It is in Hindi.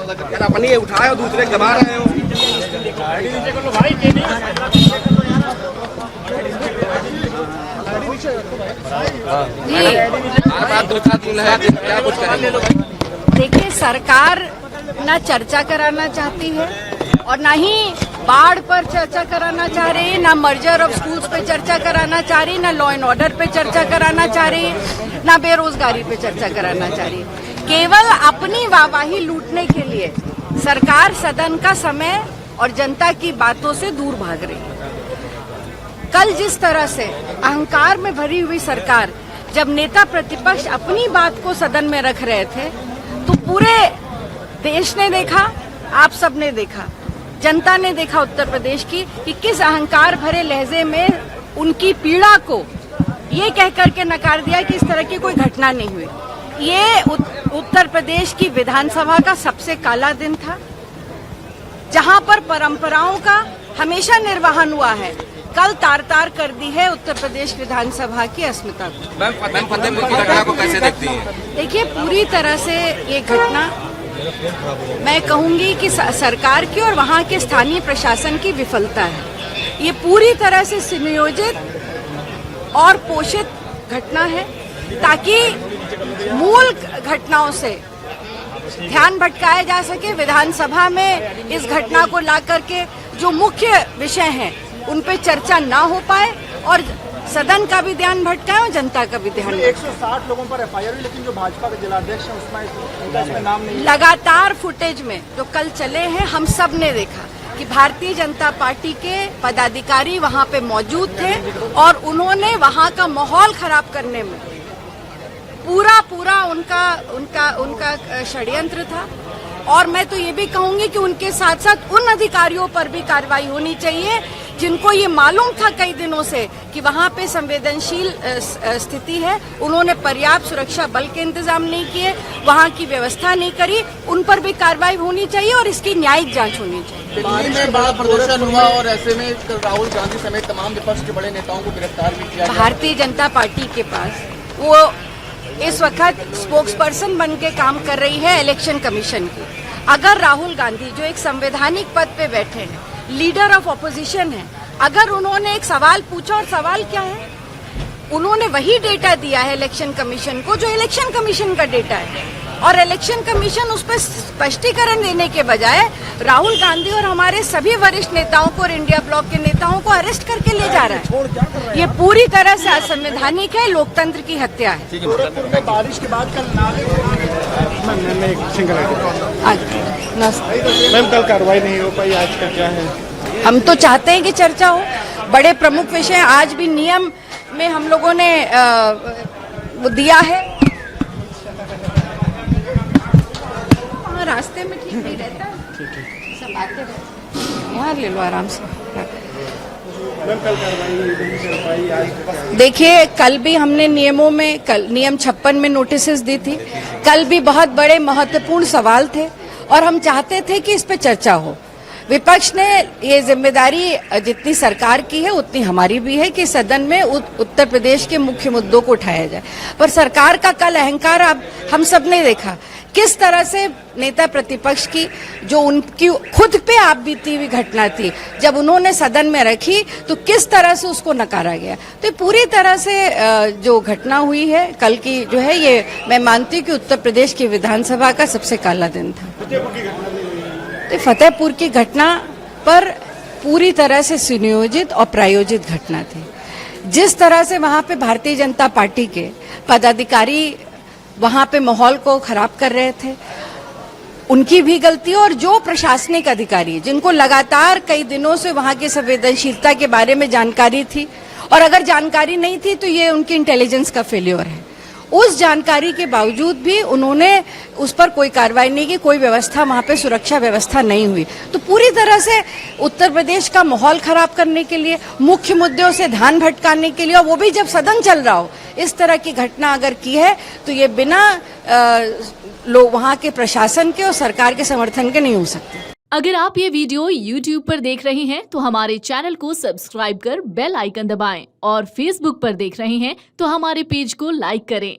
अपनी उठाए और दूसरे गवा रहे हो। देखिए, सरकार ना चर्चा कराना चाहती है और ना ही बाढ़ पर चर्चा कराना चाह रही है, ना मर्जर ऑफ स्कूल्स पे चर्चा कराना चाह रही, ना लॉ एंड ऑर्डर पे चर्चा कराना चाह रही, ना बेरोजगारी पे चर्चा कराना चाह रही। केवल अपनी वाहवाही लूटने के लिए सरकार सदन का समय और जनता की बातों से दूर भाग रही है। कल जिस तरह से अहंकार में भरी हुई सरकार जब नेता प्रतिपक्ष अपनी बात को सदन में रख रहे थे, तो पूरे देश ने देखा, आप सब ने देखा, जनता ने देखा उत्तर प्रदेश की कि किस अहंकार भरे लहजे में उनकी पीड़ा को ये कह करके नकार दिया कि इस तरह की कोई घटना नहीं हुई। ये उत्तर प्रदेश की विधानसभा का सबसे काला दिन था, जहां पर परंपराओं का हमेशा निर्वहन हुआ है। कल तार तार कर दी है उत्तर प्रदेश विधानसभा की अस्मिता को। मैम, फतेहपुर की घटना को कैसे देखती हैं? देखिए, पूरी तरह से ये घटना मैं कहूंगी कि सरकार की और वहां के स्थानीय प्रशासन की विफलता है। ये पूरी तरह से सुनियोजित और पोषित घटना है ताकि मूल घटनाओं से ध्यान भटकाया जा सके। विधानसभा में इस घटना को ला करके जो मुख्य विषय हैं उन पे चर्चा ना हो पाए और सदन का भी ध्यान भटकाए और जनता का भी ध्यान। 160 लोगों पर एफआईआर हुई, लेकिन जो भाजपा के जिलाध्यक्ष हैं उसमें नाम नहीं। लगातार फुटेज में जो कल चले हैं, हम सब ने देखा कि भारतीय जनता पार्टी के पदाधिकारी वहां पे मौजूद थे और उन्होंने वहां का माहौल खराब करने में पूरा उनका षड्यंत्र था। और मैं तो ये भी कहूंगी कि उनके साथ साथ उन अधिकारियों पर भी कार्रवाई होनी चाहिए जिनको ये मालूम था कई दिनों से कि वहां पे संवेदनशील स्थिति है, उन्होंने पर्याप्त सुरक्षा बल के इंतजाम नहीं किए, वहां की व्यवस्था नहीं करी, उन पर भी कार्रवाई होनी चाहिए और इसकी न्यायिक जांच होनी चाहिए। दिल्ली में बड़ा प्रदर्शन हुआ और ऐसे में राहुल गांधी समेत तमाम विपक्ष के बड़े नेताओं को गिरफ्तार भी किया। भारतीय जनता पार्टी के पास वो इस वक्त स्पोक्स पर्सन बन के काम कर रही है इलेक्शन कमीशन की। अगर राहुल गांधी जो एक संवैधानिक पद पे बैठे हैं, लीडर ऑफ ऑपोजिशन है, अगर उन्होंने एक सवाल पूछा, और सवाल क्या है, उन्होंने वही डेटा दिया है इलेक्शन कमीशन को जो इलेक्शन कमीशन का डेटा है, और इलेक्शन कमीशन उस पर स्पष्टीकरण देने के बजाय राहुल गांधी और हमारे सभी वरिष्ठ नेताओं को और इंडिया ब्लॉक के नेताओं को अरेस्ट करके ले जा रहा है। ये पूरी तरह से असंवैधानिक है, लोकतंत्र की हत्या है। बारिश के बाद कल मैम, कल कार्रवाई नहीं हो पाई, आज का क्या है? हम तो चाहते हैं कि चर्चा हो, बड़े प्रमुख विषय आज भी नियम में हम लोगों ने वो दिया है। रास्ते में ठीक नहीं रहता, सब आते रहते, यहाँ ले लो आराम से। देखिए, कल भी हमने नियमों में, कल नियम 56 में नोटिसेस दी थी। कल भी बहुत बड़े महत्वपूर्ण सवाल थे और हम चाहते थे कि इस पे चर्चा हो। विपक्ष ने ये जिम्मेदारी जितनी सरकार की है उतनी हमारी भी है कि सदन में उत्तर प्रदेश के मुख्य मुद्दों को उठाया जाए, पर सरकार का कल अहंकार अब हम सब ने देखा किस तरह से नेता प्रतिपक्ष की जो उनकी खुद पे आप बीती हुई घटना थी, जब उन्होंने सदन में रखी तो किस तरह से उसको नकारा गया। तो पूरी तरह से जो घटना हुई है कल की जो है, ये मैं मानती हूँ कि उत्तर प्रदेश की विधानसभा का सबसे काला दिन था। तो फतेहपुर की घटना पर पूरी तरह से सुनियोजित और प्रायोजित घटना थी। जिस तरह से वहां पे भारतीय जनता पार्टी के पदाधिकारी वहां पे माहौल को खराब कर रहे थे, उनकी भी गलती, और जो प्रशासनिक अधिकारी जिनको लगातार कई दिनों से वहां की संवेदनशीलता के बारे में जानकारी थी, और अगर जानकारी नहीं थी तो ये उनकी इंटेलिजेंस का फेल्योर है। उस जानकारी के बावजूद भी उन्होंने उस पर कोई कार्रवाई नहीं की, कोई व्यवस्था वहां पे सुरक्षा व्यवस्था नहीं हुई। तो पूरी तरह से उत्तर प्रदेश का माहौल खराब करने के लिए, मुख्य मुद्दों से ध्यान भटकाने के लिए, और वो भी जब सदन चल रहा हो, इस तरह की घटना अगर की है तो ये बिना लोग वहां के प्रशासन के और सरकार के समर्थन के नहीं हो सकते। अगर आप ये वीडियो YouTube पर देख रहे हैं तो हमारे चैनल को सब्सक्राइब कर बेल आइकन दबाएं, और Facebook पर देख रहे हैं तो हमारे पेज को लाइक करें।